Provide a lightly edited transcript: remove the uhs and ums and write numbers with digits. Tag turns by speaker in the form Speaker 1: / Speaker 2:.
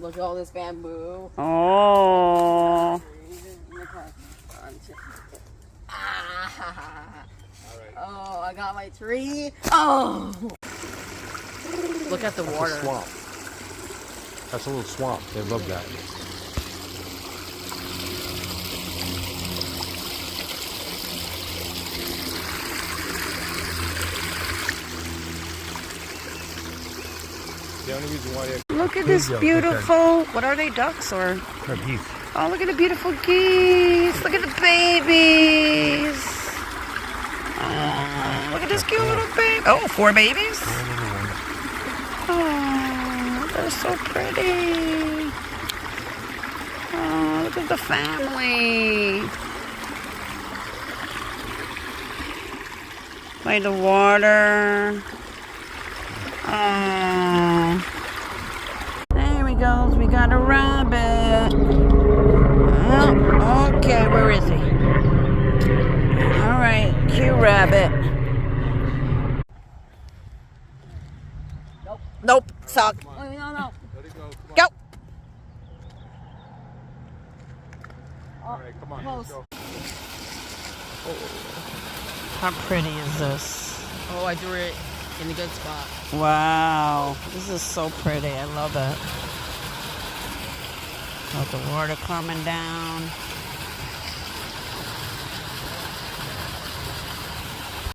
Speaker 1: Look at all this bamboo.
Speaker 2: Oh.
Speaker 1: Oh, I got my tree. Oh. Look at the water.
Speaker 3: That's a swamp. That's a little swamp. They love that. The only reason why they
Speaker 2: Look at this beautiful. What are they? Ducks or?
Speaker 3: they're geese.
Speaker 2: Oh, look at the beautiful geese. Look at the babies. Oh, look at this cute little baby. Oh, 4 babies? Oh, they're so pretty. Oh, look at the family. By the water. Oh. There he goes. We got a rabbit. Oh, okay, where is he? All right, cute rabbit. Nope, suck.
Speaker 1: Oh, no.
Speaker 3: Let it go. Come on.
Speaker 2: Go.
Speaker 3: All right, come on.
Speaker 1: Close.
Speaker 3: Let's go.
Speaker 2: How pretty is this?
Speaker 1: Oh, I threw it in a good spot.
Speaker 2: Wow, this is so pretty. I love it. Got the water coming down.